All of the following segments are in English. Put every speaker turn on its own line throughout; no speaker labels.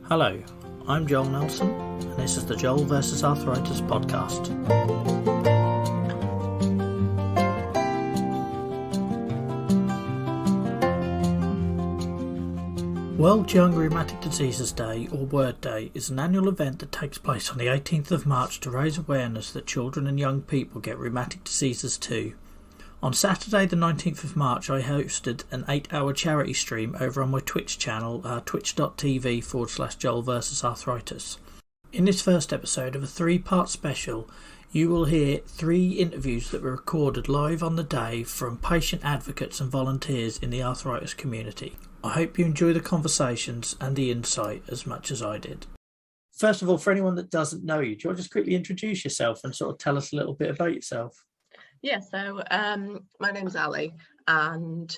Hello, I'm Joel Nelson, and this is the Joel vs. Arthritis podcast. World Young Rheumatic Diseases Day, or Word Day, is an annual event that takes place on the 18th of March to raise awareness that children and young people get rheumatic diseases too. On Saturday the 19th of March I hosted an 8-hour charity stream over on my Twitch channel, twitch.tv/Joel vs. Arthritis. In this first episode of a 3-part special, you will hear 3 interviews that were recorded live on the day from patient advocates and volunteers in the arthritis community. I hope you enjoy the conversations and the insight as much as I did. First of all, for anyone that doesn't know you, do you want to just quickly introduce yourself and sort of tell us a little bit about yourself?
Yeah, so my name's Ali, and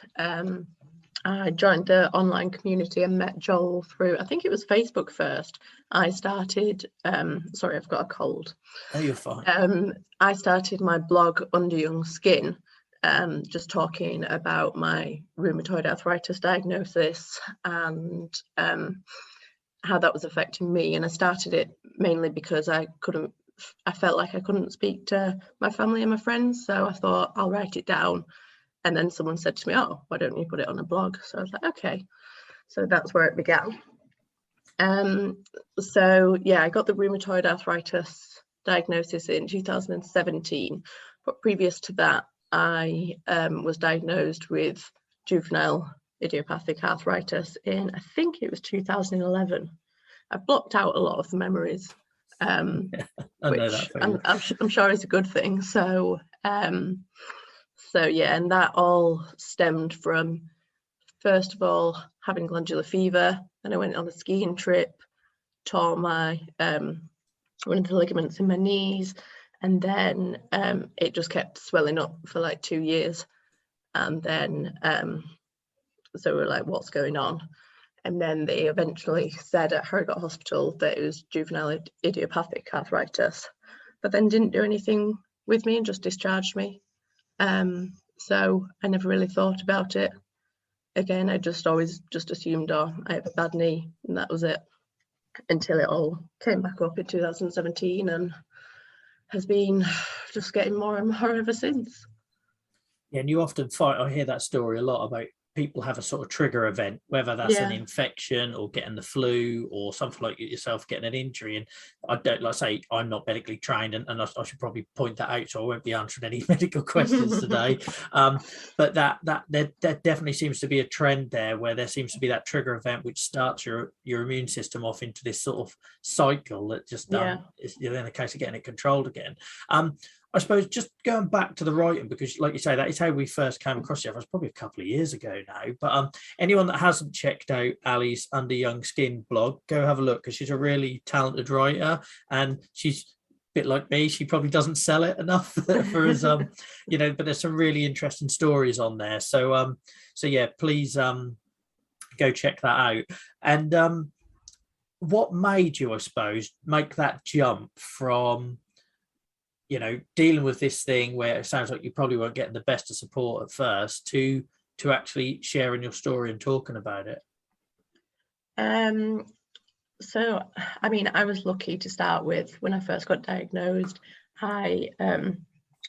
I joined the online community and met Joel through, I think it was Facebook first. I started, sorry, I've got a cold.
Oh, you're fine.
I started my blog Under Young Skin, just talking about my rheumatoid arthritis diagnosis and how that was affecting me. And I started it mainly because I felt like I couldn't speak to my family and my friends, so I thought I'll write it down. And then someone said to me, oh, why don't you put it on a blog? So I was like, okay. So that's where it began. So yeah, I got the rheumatoid arthritis diagnosis in 2017, but previous to that I was diagnosed with juvenile idiopathic arthritis in, I think it was 2011. I've blocked out a lot of the memories, which I'm sure is a good thing. So yeah, and that all stemmed from, first of all, having glandular fever. Then I went on a skiing trip, tore my one of the ligaments in my knees, and then it just kept swelling up for like 2 years. And then so we were like, what's going on? And then they eventually said at Harrogate Hospital that it was juvenile idiopathic arthritis, but then didn't do anything with me and just discharged me. So I never really thought about it again. I just always just assumed, oh, I have a bad knee, and that was it, until it all came back up in 2017 and has been just getting more and more ever since.
Yeah, and you often find, I hear that story a lot about people have a sort of trigger event, whether that's an infection or getting the flu or something like yourself getting an injury. And I don't, like I say, I'm not medically trained, and I should probably point that out, so I won't be answering any medical questions today. But that there definitely seems to be a trend there, where there seems to be that trigger event which starts your immune system off into this sort of cycle that just is then a case of getting it controlled again. I suppose just going back to the writing, because like you say, that is how we first came across it. It was probably a couple of years ago now. But anyone that hasn't checked out Ali's Under Young Skin blog, go have a look, because she's a really talented writer, and she's a bit like me. She probably doesn't sell it enough for us, but there's some really interesting stories on there. So yeah, please go check that out. And what made you, I suppose, make that jump from dealing with this thing where it sounds like you probably weren't getting the best of support at first to actually sharing your story and talking about it?
So, I mean, I was lucky to start with. When I first got diagnosed, I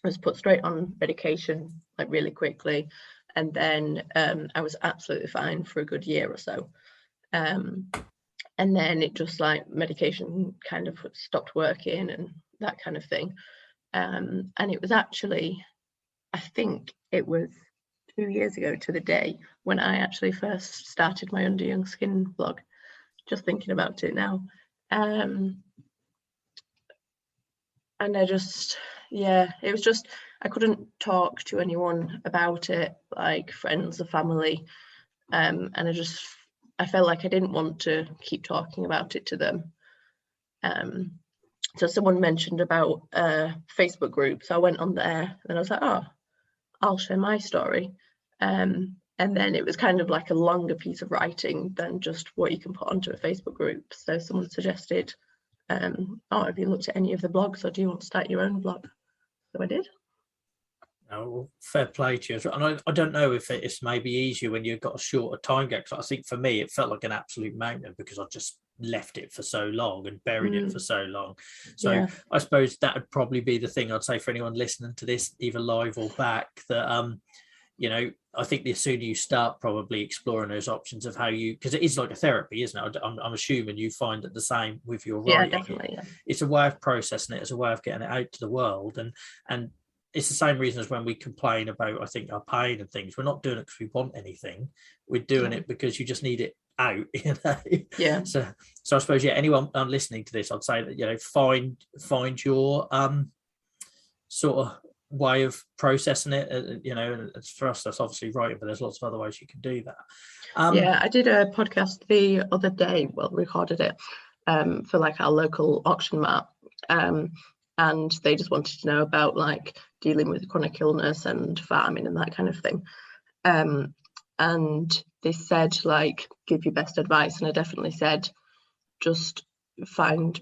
was put straight on medication like really quickly, and then I was absolutely fine for a good year or so. And then it just like medication kind of stopped working and that kind of thing. And it was actually, I think it was 2 years ago to the day when I actually first started my Under Young Skin blog, just thinking about it now. And I just, it was just, I couldn't talk to anyone about it, like friends or family. And I felt like I didn't want to keep talking about it to them. So someone mentioned about a Facebook group, so I went on there and I was like, oh, I'll share my story. And then it was kind of like a longer piece of writing than just what you can put onto a Facebook group. So someone suggested, oh, have you looked at any of the blogs, or do you want to start your own blog? So I did.
Oh, fair play to you. And I don't know if it's maybe easier when you've got a shorter time gap, because I think for me it felt like an absolute mountain, because I just left it for so long and buried it for so long. So
Yeah.
I suppose that would probably be the thing I'd say for anyone listening to this, either live or back, that you know, I think the sooner you start probably exploring those options of how you, because it is like a therapy, isn't it? I'm assuming you find it the same with your writing.
Yeah, definitely. Yeah.
It's a way of processing it, it's a way of getting it out to the world, and it's the same reason as when we complain about, I think, our pain and things. We're not doing it because we want anything. We're doing it because you just need it out, you know.
Yeah.
So I suppose, yeah, anyone listening to this, I'd say that, you know, find your sort of way of processing it, you know. And it's, for us, that's obviously writing, but there's lots of other ways you can do that.
Yeah, I did a podcast the other day, well, recorded it for like our local auction mart, and they just wanted to know about like dealing with chronic illness and farming and that kind of thing, and they said like give your best advice, and I definitely said just find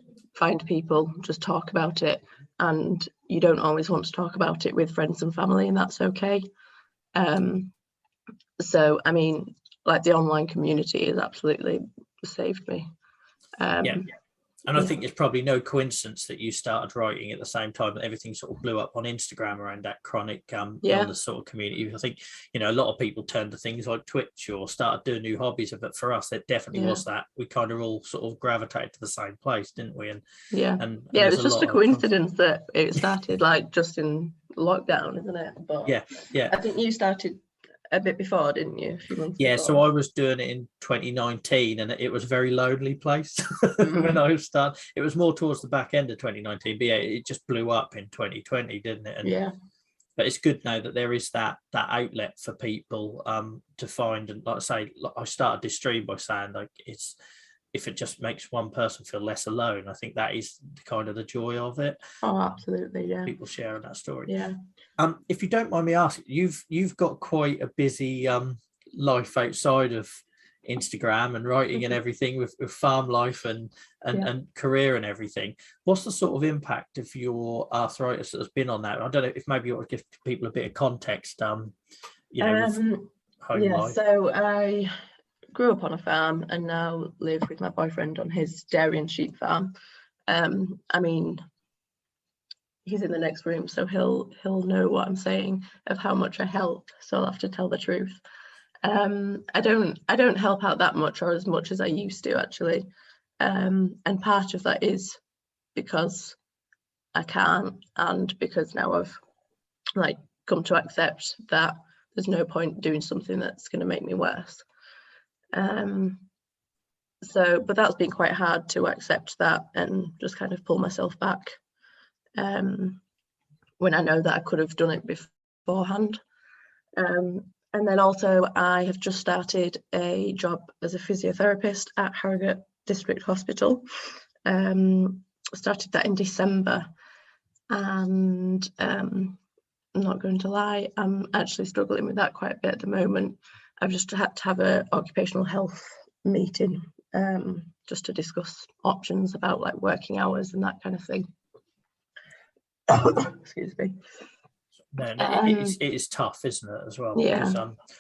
people, just talk about it, and you don't always want to talk about it with friends and family, and that's okay. So I mean, like the online community has absolutely saved me.
And I think it's probably no coincidence that you started writing at the same time that everything sort of blew up on Instagram around that chronic illness sort of community. I think, you know, a lot of people turned to things like Twitch or started doing new hobbies, but for us, there definitely was that. We kind of all sort of gravitated to the same place, didn't we? And
it was just a coincidence that it started like just in lockdown, isn't it? But
yeah.
I think you started a bit before, didn't you? A few months before.
So I was doing it in 2019, and it was a very lonely place when I started. It was more towards the back end of 2019, but it just blew up in 2020, didn't it? And, but it's good now that there is that outlet for people to find. And like I say, I started this stream by saying like it's, if it just makes one person feel less alone, I think that is kind of the joy of it.
Oh, absolutely, yeah.
People sharing that story.
Yeah.
If you don't mind me asking, you've got quite a busy life outside of Instagram and writing and everything, with farm life and career and everything. What's the sort of impact of your arthritis that has been on that? I don't know if maybe you want to give people a bit of context. You know, home life.
So I grew up on a farm and now live with my boyfriend on his dairy and sheep farm. I mean, he's in the next room, so he'll know what I'm saying of how much I help, so I'll have to tell the truth. I don't help out that much, or as much as I used to, actually, and part of that is because I can't, and because now I've like come to accept that there's no point doing something that's going to make me worse. But that's been quite hard to accept that and just kind of pull myself back when I know that I could have done it beforehand. And then also I have just started a job as a physiotherapist at Harrogate District Hospital. Started that in December, and I'm not going to lie, I'm actually struggling with that quite a bit at the moment. I've just had to have an occupational health meeting just to discuss options about like working hours and that kind of thing. Excuse me.
No, it is tough, isn't it, as well?
Yeah.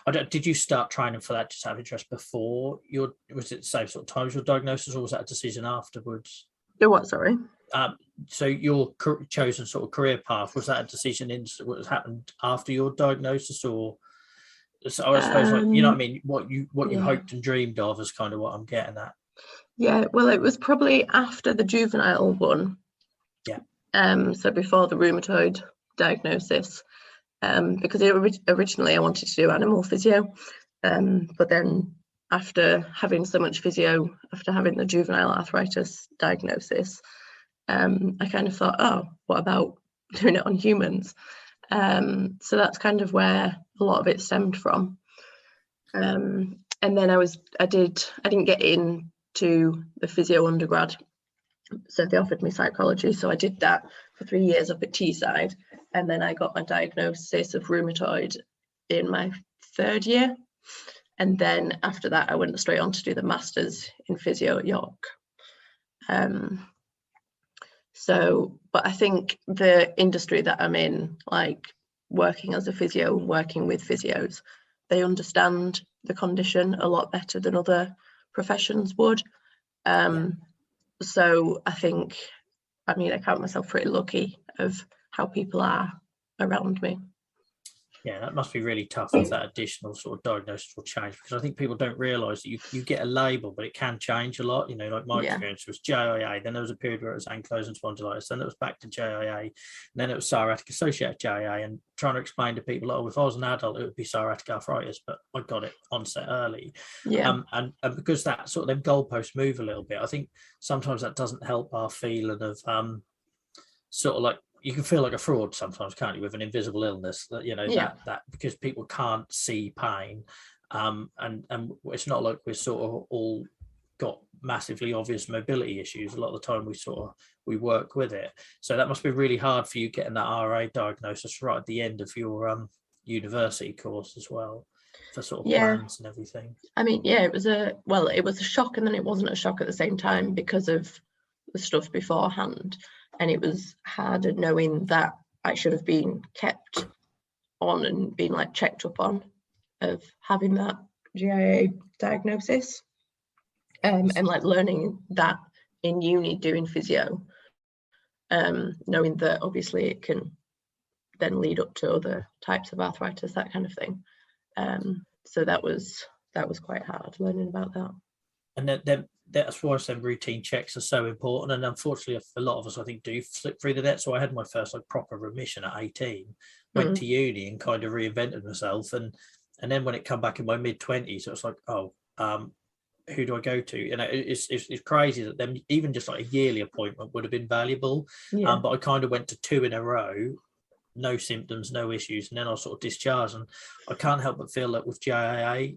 Because, did you start training for that just out of interest before was it the same sort of time as your diagnosis, or was that a decision afterwards?
The what, sorry?
So your chosen sort of career path, was that a decision in what happened after your diagnosis, or? So I suppose, you know what I mean, what you hoped and dreamed of is kind of what I'm getting at.
Yeah, well, it was probably after the juvenile one.
Yeah.
So before the rheumatoid diagnosis, because originally I wanted to do animal physio, but then after having so much physio, after having the juvenile arthritis diagnosis, I kind of thought, oh, what about doing it on humans? So that's kind of where a lot of it stemmed from. And then I didn't get into the physio undergrad, so they offered me psychology, so I did that for 3 years up at Teesside, and then I got my diagnosis of rheumatoid in my 3rd year, and then after that I went straight on to do the masters in physio at York. But I think the industry that I'm in, like working as a physio, working with physios, they understand the condition a lot better than other professions would. So I think, I mean, I count myself pretty lucky of how people are around me.
Yeah, that must be really tough if that additional sort of diagnosis will change, because I think people don't realise that you get a label, but it can change a lot. You know, like my experience was JIA, then there was a period where it was ankylosing spondylitis, then it was back to JIA, and then it was psoriatic associated JIA, and trying to explain to people, oh, if I was an adult, it would be psoriatic arthritis, but I got it onset early. And because that sort of them goalposts move a little bit, I think sometimes that doesn't help our feeling of sort of like, you can feel like a fraud sometimes, can't you, with an invisible illness, that, you know, that because people can't see pain, and it's not like we're sort of all got massively obvious mobility issues. A lot of the time we work with it, so that must be really hard for you getting that RA diagnosis right at the end of your university course as well, for sort of plans and everything.
I mean, it was a shock, and then it wasn't a shock at the same time because of the stuff beforehand. And it was harder knowing that I should have been kept on and been like checked up on of having that GIA diagnosis, and like learning that in uni doing physio, knowing that obviously it can then lead up to other types of arthritis, that kind of thing. So that was quite hard learning about that.
And then that's why some routine checks are so important. And unfortunately, a lot of us, I think, do slip through the net. So I had my first like proper remission at 18, went to uni and kind of reinvented myself. And then when it come back in my mid-20s, it was like, who do I go to? You know, it's crazy that then even just like a yearly appointment would have been valuable. But I kind of went to 2 in a row, no symptoms, no issues, and then I was sort of discharged. And I can't help but feel that with GIA,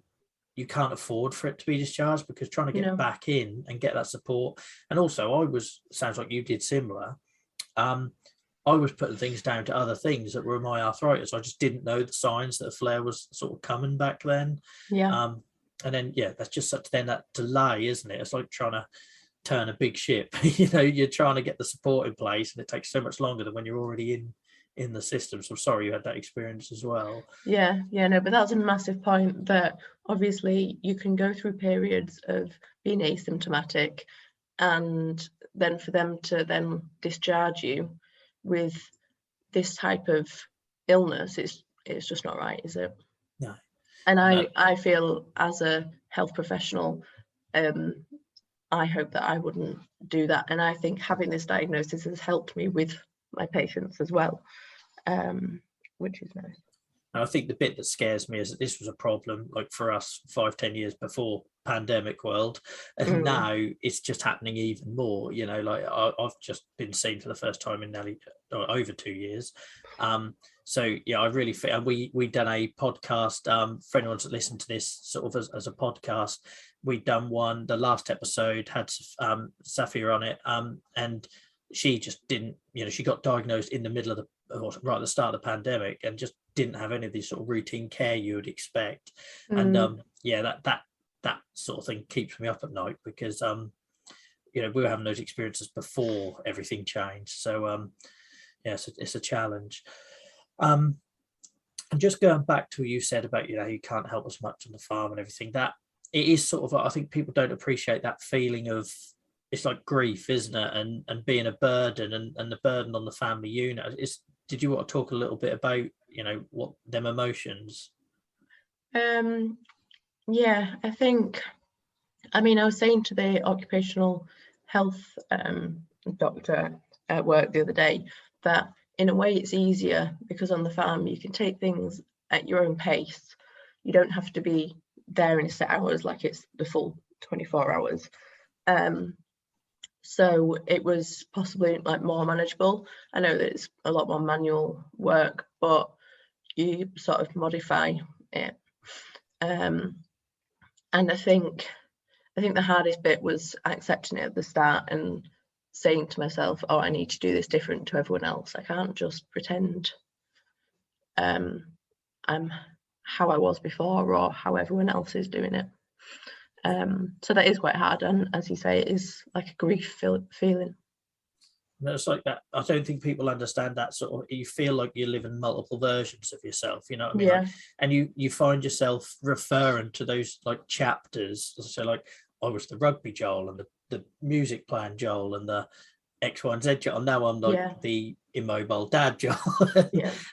you can't afford for it to be discharged, because trying to get back in and get that support. And also sounds like you did similar. I was putting things down to other things that were my arthritis. I just didn't know the signs that a flare was sort of coming back then. And then, that's just that delay, isn't it? It's like trying to turn a big ship. You know, you're trying to get the support in place, and it takes so much longer than when you're already in the system. So I'm sorry you had that experience as well.
But that's a massive point, that obviously you can go through periods of being asymptomatic, and then for them to then discharge you with this type of illness, it's just not right, is it?
No.
And I feel as a health professional, I hope that I wouldn't do that. And I think having this diagnosis has helped me with my patients as well, which is nice.
And I think the bit that scares me is that this was a problem like for us 5-10 years before pandemic world, and now it's just happening even more. You know, like I've just been seen for the first time in nearly over 2 years. So I really feel, and we done a podcast, for anyone that's listened to this sort of as a podcast, we'd done one, the last episode had Safia on it, and she just didn't, she got diagnosed in the middle of right at the start of the pandemic, and just didn't have any of these sort of routine care you would expect. And that sort of thing keeps me up at night, because we were having those experiences before everything changed. So it's a challenge. And just going back to what you said about you can't help as much on the farm and everything, that it is sort of, I think people don't appreciate that feeling of, it's like grief, isn't it? And being a burden, and the burden on the family unit. Did you want to talk a little bit about, what them emotions?
I think, I was saying to the occupational health doctor at work the other day that in a way it's easier, because on the farm you can take things at your own pace. You don't have to be there in a set hours like it's the full 24 hours. So it was possibly like more manageable. I know that it's a lot more manual work, but you sort of modify it. And I think the hardest bit was accepting it at the start and saying to myself, I need to do this different to everyone else. I can't just pretend I'm how I was before, or how everyone else is doing it. So that is quite hard, and as you say, it is like a grief feeling.
It's like that. I don't think people understand that sort of, you feel like you're living multiple versions of yourself, you know what I mean?
Yeah.
Like, and you find yourself referring to those like chapters. So like, I was the rugby Joel and the music playing Joel and the X, Y, and Z Joel. Now I'm like the immobile dad Joel.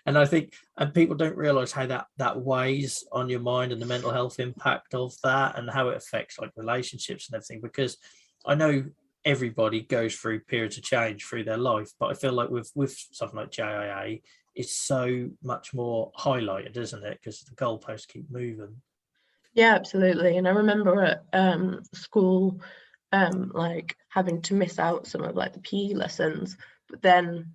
And I think, and people don't realize how that weighs on your mind and the mental health impact of that, and how it affects like relationships and everything. Because I know everybody goes through periods of change through their life, but I feel like with something like JIA, it's so much more highlighted, isn't it? Because the goalposts keep moving.
Yeah, absolutely. And I remember at school, like having to miss out some of like the PE lessons, but then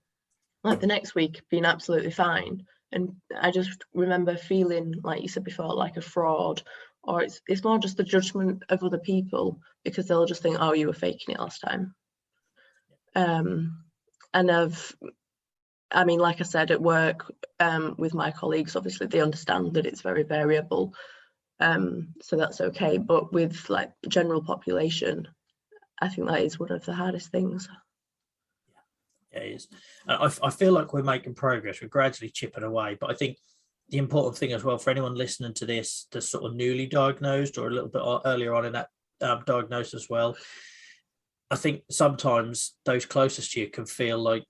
like the next week being absolutely fine. And I just remember feeling, like you said before, like a fraud, or it's more just the judgment of other people, because they'll just think, oh, you were faking it last time. And I mean, like I said, at work, with my colleagues, obviously they understand that it's very variable. So that's okay. But with like the general population, I think that is one of the hardest things.
Yeah, it is. I feel like we're making progress. We're gradually chipping away. But I think the important thing as well for anyone listening to this that's sort of newly diagnosed or a little bit earlier on in that diagnosis as well, I think sometimes those closest to you can feel like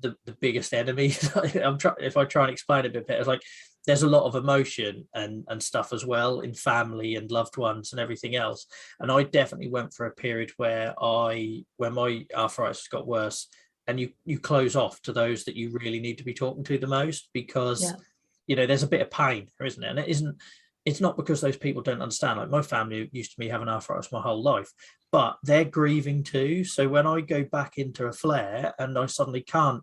the biggest enemy. If I try and explain it a bit better, it's like there's a lot of emotion and stuff as well in family and loved ones and everything else. And I definitely went for a period where my arthritis got worse, and you close off to those that you really need to be talking to the most, because there's a bit of pain, isn't it? And it's not because those people don't understand. Like my family used to me having arthritis my whole life, but they're grieving too. So when I go back into a flare and I suddenly can't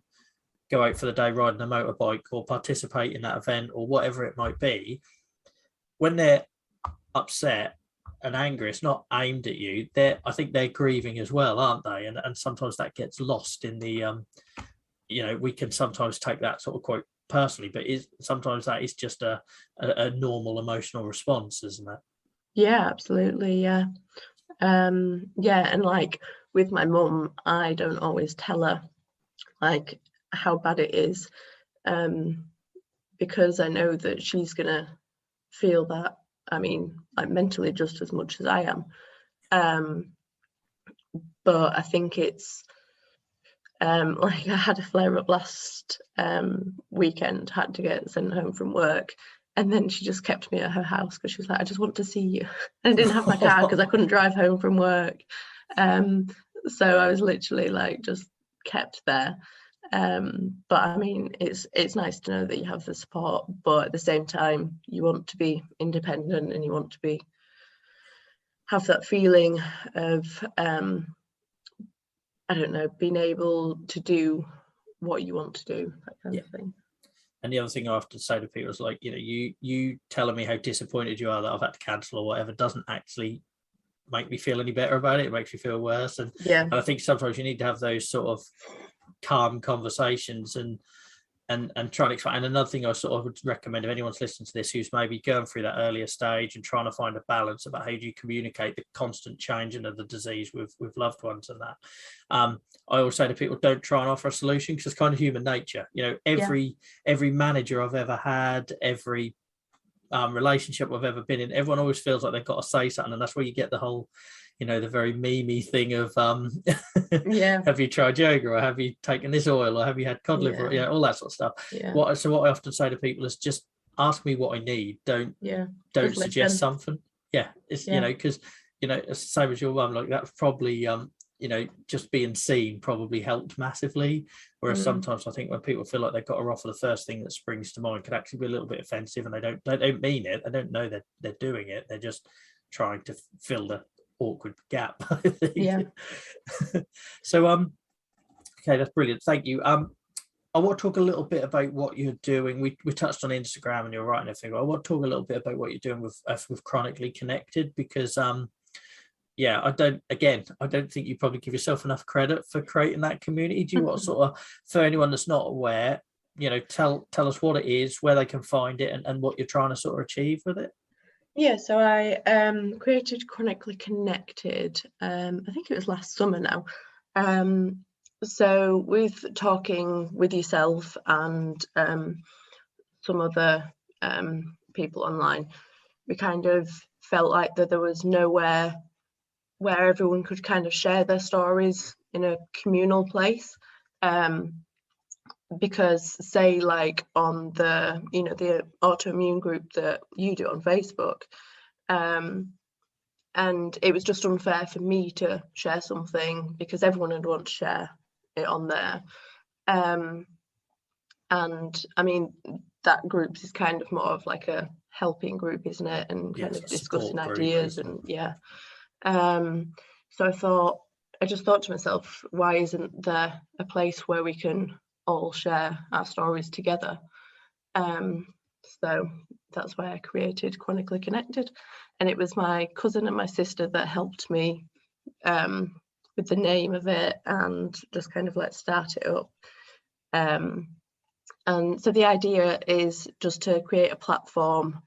go out for the day riding a motorbike or participate in that event or whatever it might be, when they're upset and angry, it's not aimed at you. I think they're grieving as well, aren't they? And sometimes that gets lost in the we can sometimes take that sort of quite personally, but sometimes that is just a normal emotional response, isn't it?
Yeah, absolutely. Yeah. And like with my mum, I don't always tell her like how bad it is, because I know that she's gonna feel that, I mean, like mentally just as much as I am. But I think it's like I had a flare up last weekend, had to get sent home from work, and then she just kept me at her house because she was like, I just want to see you. And I didn't have my car because I couldn't drive home from work. So I was literally like just kept there. But I mean, it's nice to know that you have the support, but at the same time you want to be independent and you want to have that feeling of I don't know, being able to do what you want to do, that kind of thing.
And the other thing I often say to people is like, you telling me how disappointed you are that I've had to cancel or whatever doesn't actually make me feel any better about it. It makes me feel worse. And I think sometimes you need to have those sort of calm conversations and try to explain. And another thing I sort of would recommend if anyone's listening to this who's maybe going through that earlier stage and trying to find a balance about how do you communicate the constant changing of the disease with loved ones and that. I always say to people, don't try and offer a solution, because it's kind of human nature. Every manager I've ever had, every relationship I've ever been in, everyone always feels like they've got to say something, and that's where you get the whole the very memey thing of have you tried yoga, or have you taken this oil, or have you had cod liver, all that sort of stuff. What I often say to people is just ask me what I need, don't suggest something. It's because it's the same as your mum, like that's probably just being seen probably helped massively, whereas sometimes I think when people feel like they've got to offer, the first thing that springs to mind could actually be a little bit offensive, and they don't mean it, they don't know that they're doing it, they're just trying to fill the awkward gap, I think. So okay, that's brilliant, thank you. I want to talk a little bit about what you're doing. We touched on Instagram and you're writing everything. I want to talk a little bit about what you're doing with Chronically Connected, because I don't think you probably give yourself enough credit for creating that community. Do you want sort of, for anyone that's not aware, tell us what it is, where they can find it, and what you're trying to sort of achieve with it?
Yeah, so I created Chronically Connected, I think it was last summer now. So with talking with yourself and some other people online, we kind of felt like that there was nowhere where everyone could kind of share their stories in a communal place. Because say like on the, you know, the autoimmune group that you do on Facebook, and it was just unfair for me to share something because everyone would want to share it on there. And I mean, that group is kind of more of like a helping group, isn't it? And kind of discussing ideas and so I just thought to myself, why isn't there a place where we can all share our stories together? So that's why I created Chronically Connected, and it was my cousin and my sister that helped me with the name of it and just kind of let's start it up. And so the idea is just to create a platform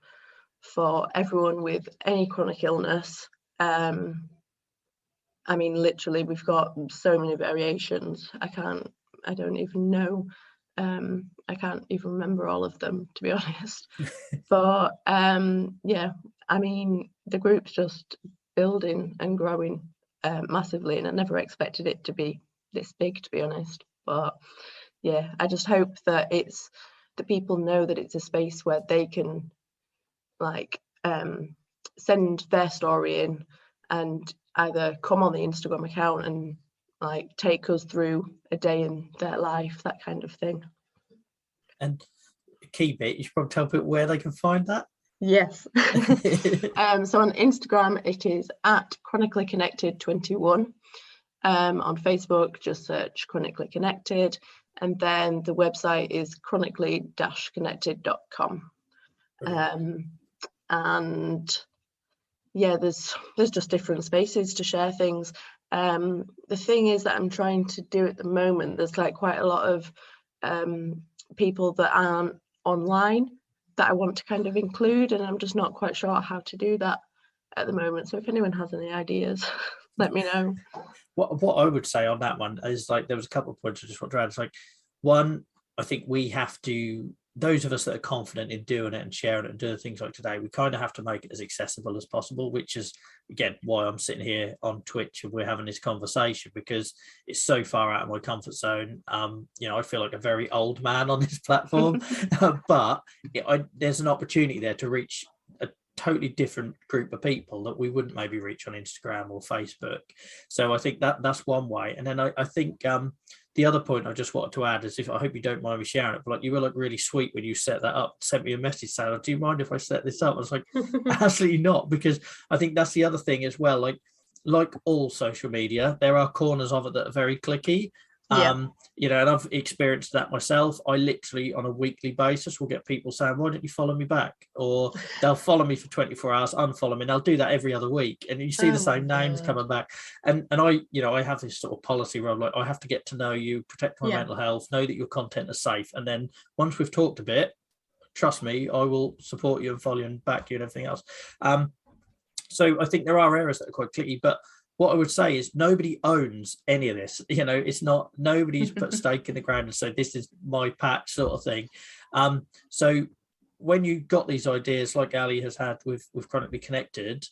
for everyone with any chronic illness. I mean, literally, we've got so many variations. I don't even know. I can't even remember all of them, to be honest. But yeah, I mean, the group's just building and growing massively, and I never expected it to be this big, to be honest. But yeah, I just hope that people know that it's a space where they can like send their story in and either come on the Instagram account and like take us through a day in their life, that kind of thing.
And key bit, you should probably tell people where they can find that.
Yes. So on Instagram it is at Chronically Connected 21. On Facebook just search Chronically Connected, and then the website is chronically-connected.com. And yeah, there's just different spaces to share things. The thing is that I'm trying to do at the moment, there's like quite a lot of people that aren't online that I want to kind of include, and I'm just not quite sure how to do that at the moment. So if anyone has any ideas, let me know.
What I would say on that one is, like, there was a couple of points I just want to add. It's like, one, I think we have to, those of us that are confident in doing it and sharing it and doing things like today, we kind of have to make it as accessible as possible, which is, again, why I'm sitting here on Twitch and we're having this conversation, because it's so far out of my comfort zone. You know, I feel like a very old man on this platform, but there's an opportunity there to reach a totally different group of people that we wouldn't maybe reach on Instagram or Facebook. So I think that's one way. And then I think the other point I just wanted to add is, I hope you don't mind me sharing it, but like, you were like really sweet when you set that up, sent me a message saying, do you mind if I set this up? I was like, absolutely not, because I think that's the other thing as well. Like all social media, there are corners of it that are very clicky. You know, and I've experienced that myself. I literally on a weekly basis will get people saying, why don't you follow me back? Or they'll follow me for 24 hours, unfollow me, and I'll do that every other week. And you see the same names coming back. And I, you know, I have this sort of policy where I'm like, I have to get to know you, protect my mental health, know that your content is safe. And then once we've talked a bit, trust me, I will support you and follow you and back you and everything else. So I think there are areas that are quite clicky, but what I would say is nobody owns any of this. You know, it's not, nobody's put a stake in the ground and said, this is my patch sort of thing. So when you got these ideas like Ali has had with Chronically Connected,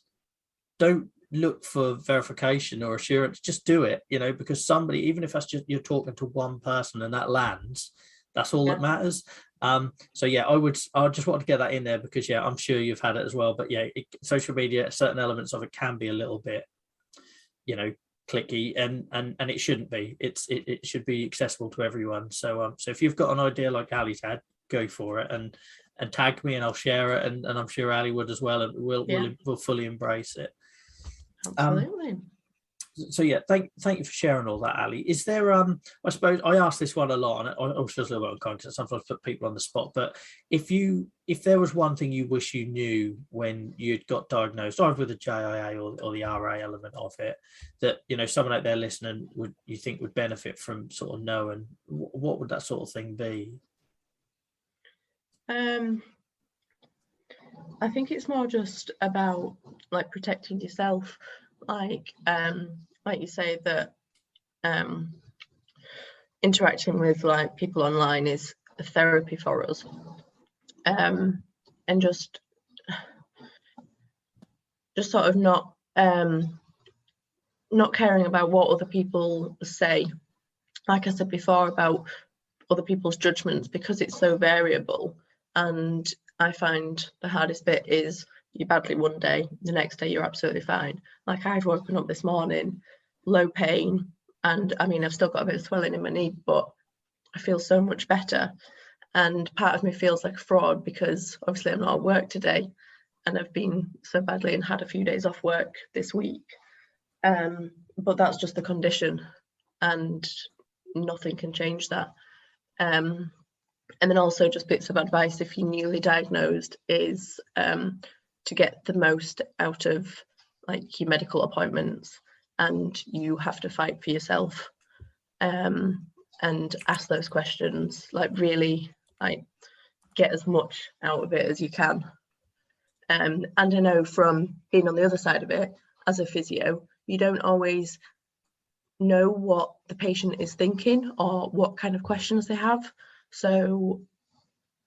don't look for verification or assurance, just do it, you know, because somebody, even if that's just you're talking to one person and that lands, that's all that matters. So yeah, I just want to get that in there because yeah, I'm sure you've had it as well, but yeah, social media, certain elements of it can be a little bit, you know, clicky, and it shouldn't be. It should be accessible to everyone. So if you've got an idea like Ali's had, go for it and tag me and I'll share it, and I'm sure Ali would as well, and we'll fully embrace it.
Absolutely.
So yeah, thank you for sharing all that, Ali. Is there I suppose I ask this one a lot, and I was just a little bit unconscious, sometimes put people on the spot, but if there was one thing you wish you knew when you'd got diagnosed, either with the JIA or the RA element of it, that, you know, someone out there listening you think would benefit from sort of knowing, what would that sort of thing be?
I think it's more just about like protecting yourself, like you say, that interacting with like people online is a therapy for us, and just sort of not not caring about what other people say, like I said before about other people's judgments, because it's so variable. And I find the hardest bit is you're badly one day, the next day you're absolutely fine. Like I've woken up this morning, low pain, and I mean, I've still got a bit of swelling in my knee, but I feel so much better. And part of me feels like a fraud because obviously I'm not at work today and I've been so badly and had a few days off work this week. But that's just the condition and nothing can change that. And then also just bits of advice if you're newly diagnosed is to get the most out of like your medical appointments, and you have to fight for yourself, and ask those questions, like really like get as much out of it as you can. And I know from being on the other side of it as a physio, you don't always know what the patient is thinking or what kind of questions they have. So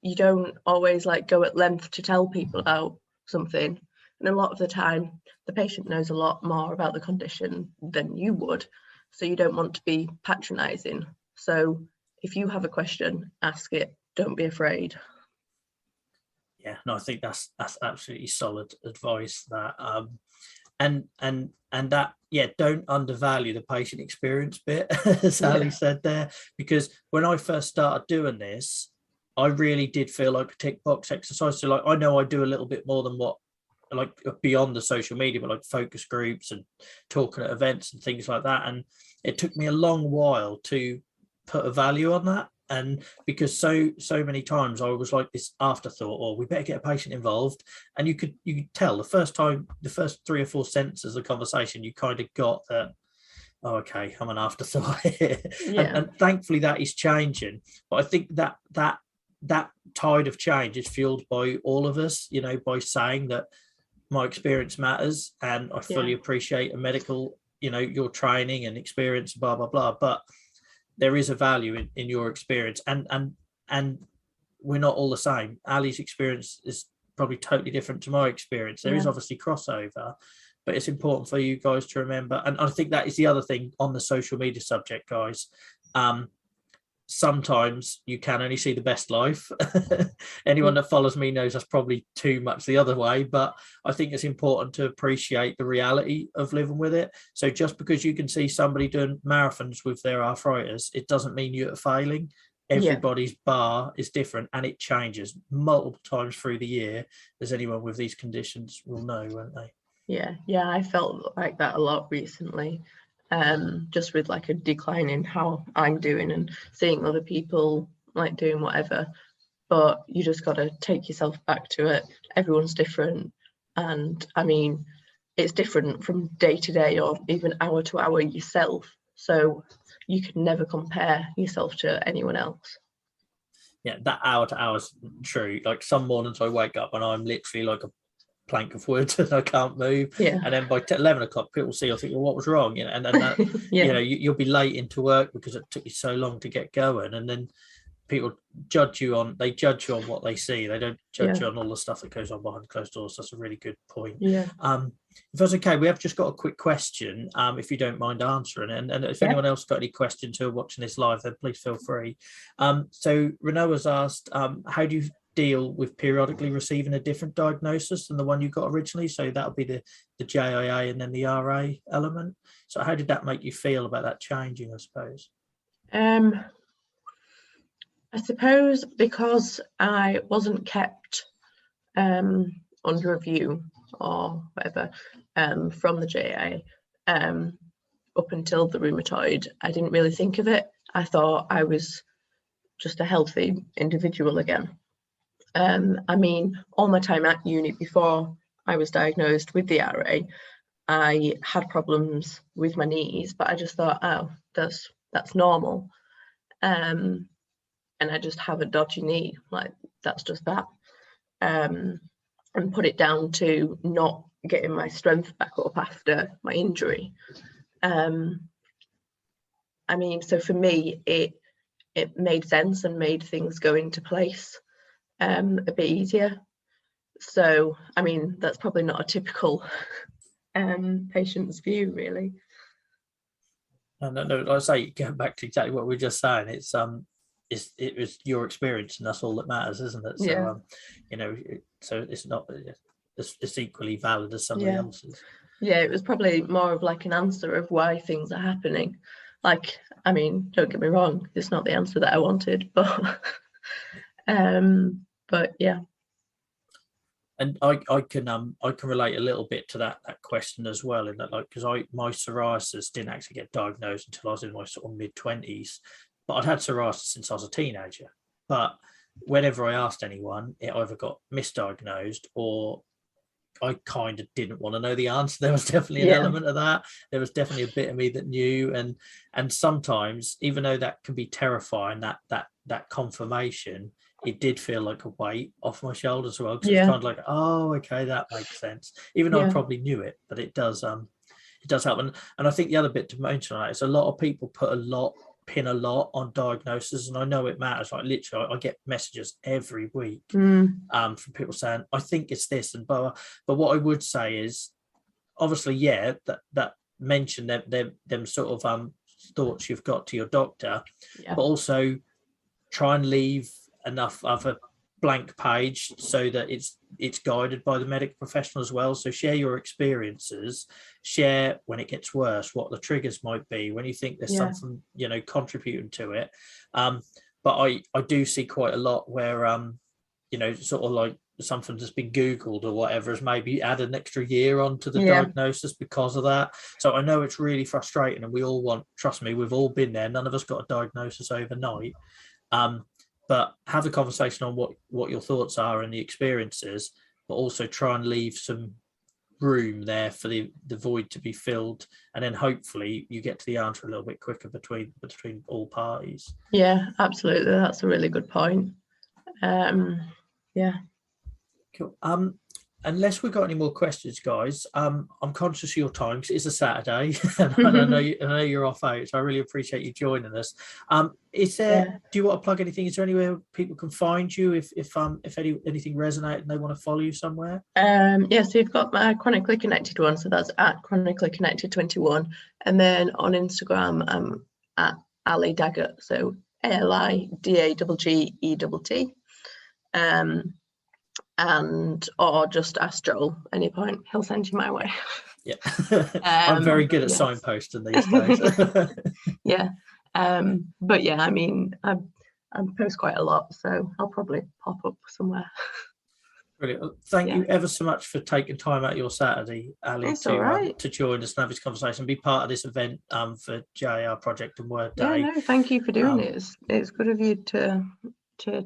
you don't always like go at length to tell people about something. And a lot of the time, the patient knows a lot more about the condition than you would. So you don't want to be patronizing. So if you have a question, ask it. Don't be afraid.
Yeah, no, I think that's absolutely solid advice. That and that, yeah, don't undervalue the patient experience bit, as Ali said there, because when I first started doing this, I really did feel like a tick box exercise. So like, I know I do a little bit more than what, like beyond the social media, but like focus groups and talking at events and things like that. And it took me a long while to put a value on that. And because so many times I was like this afterthought, or we better get a patient involved. And you could tell the first 3 or 4 sentences of the conversation, you kind of got that, oh, okay, I'm an afterthought here. And thankfully that is changing. But I think that tide of change is fueled by all of us, you know, by saying that my experience matters, and I fully appreciate a medical, you know, your training and experience, blah, blah, blah. But there is a value in your experience, and we're not all the same. Ali's experience is probably totally different to my experience. There is obviously crossover, but it's important for you guys to remember. And I think that is the other thing on the social media subject, guys. Sometimes you can only see the best life. Anyone that follows me knows that's probably too much the other way, but I think it's important to appreciate the reality of living with it. So just because you can see somebody doing marathons with their arthritis, it doesn't mean you're failing. Everybody's bar is different, and it changes multiple times through the year, as anyone with these conditions will know, won't they?
Yeah, I felt like that a lot recently. Just with like a decline in how I'm doing and seeing other people like doing whatever, but you just got to take yourself back to it. Everyone's different, and I mean it's different from day to day or even hour to hour yourself, so you can never compare yourself to anyone else.
Yeah, that hour to hour is true. Like some mornings I wake up and I'm literally like a plank of wood and I can't move, and then by 11 o'clock people see, I think, well, what was wrong, you know, and then that you know, you'll be late into work because it took you so long to get going, and then people judge you on what they see. They don't judge you on all the stuff that goes on behind closed doors. That's a really good point. If that's okay, we have just got a quick question, if you don't mind answering it, and if anyone else got any questions who are watching this live, then please feel free. So Renault has asked, how do you deal with periodically receiving a different diagnosis than the one you got originally? So that'll be the JIA and then the RA element. So how did that make you feel about that changing, I suppose?
I suppose because I wasn't kept under review or whatever from the JIA up until the rheumatoid, I didn't really think of it. I thought I was just a healthy individual again. I mean, all my time at uni before I was diagnosed with the RA, I had problems with my knees, but I just thought, oh, that's normal. And I just have a dodgy knee, like that's just that. And put it down to not getting my strength back up after my injury. I mean, so for me, it made sense and made things go into place a bit easier. So, I mean, that's probably not a typical patient's view, really.
And no, like I say, going back to exactly what we were just saying, it was your experience, and that's all that matters, isn't it? So so it's not it's equally valid as somebody else's.
Yeah, it was probably more of like an answer of why things are happening. Like, I mean, don't get me wrong, it's not the answer that I wanted, but yeah.
And I can relate a little bit to that question as well, in that, like, because my psoriasis didn't actually get diagnosed until I was in my sort of mid-20s, but I'd had psoriasis since I was a teenager. But whenever I asked anyone, it either got misdiagnosed or I kind of didn't want to know the answer. There was definitely an element of that. There was definitely a bit of me that knew, and sometimes, even though that can be terrifying, that confirmation, it did feel like a weight off my shoulders as well, because it's kind of like, oh, okay, that makes sense, even though I probably knew it. But it does help. And I think the other bit to mention on that is a lot of people pin a lot on diagnosis, and I know it matters. Like, literally, I get messages every week from people saying, I think it's this and blah. But what I would say is, obviously, that mention them sort of thoughts you've got to your doctor, but also try and leave enough of a blank page so that it's guided by the medical professional as well. So share your experiences, share when it gets worse, what the triggers might be, when you think there's something contributing to it. But I do see quite a lot where sort of like something that's been Googled or whatever has maybe added an extra year onto the diagnosis because of that. So I know it's really frustrating, and we all want, trust me, we've all been there. None of us got a diagnosis overnight. But have a conversation on what your thoughts are and the experiences, but also try and leave some room there for the void to be filled, and then hopefully you get to the answer a little bit quicker between all parties.
Yeah, absolutely. That's a really good point.
Cool. Unless we've got any more questions, guys, I'm conscious of your time because it's a Saturday, and I know you're off out, so I really appreciate you joining us. Is there? Do you want to plug anything? Is there anywhere people can find you if anything resonated and they want to follow you somewhere?
So you've got my Chronically Connected one, so that's at Chronically Connected 21, and then on Instagram I'm at Ali Daggett, so ALIDAGGETT. And or just ask Joel any point, he'll send you my way.
I'm very good at signposting these days.
But I mean, I post quite a lot, so I'll probably pop up somewhere.
Brilliant. Thank you ever so much for taking time out of your Saturday, Ali, to join us and have this conversation, be part of this event for JR Project and Word Day.
No, thank you for doing it. It's good of you to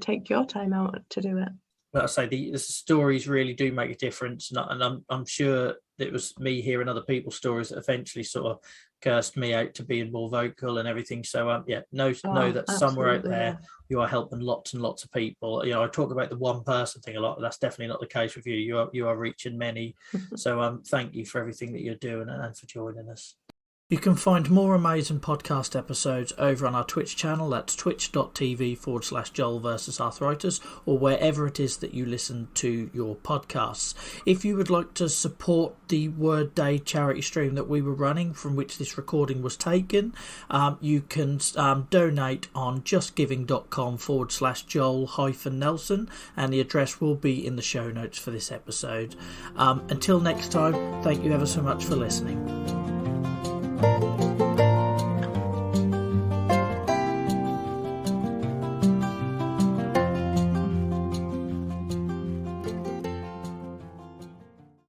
take your time out to do it.
But I say the stories really do make a difference, and I'm sure it was me hearing other people's stories that eventually sort of cursed me out to being more vocal and everything. So know that somewhere out there you are helping lots and lots of people. I talk about the one person thing a lot. That's definitely not the case with you. You are reaching many. So thank you for everything that you're doing and for joining us. You can find more amazing podcast episodes over on our Twitch channel. That's twitch.tv/Joel versus Arthritis, or wherever it is that you listen to your podcasts. If you would like to support the Word Day charity stream that we were running, from which this recording was taken, you can donate on justgiving.com/Joel-Nelson, and the address will be in the show notes for this episode. Until next time, thank you ever so much for listening.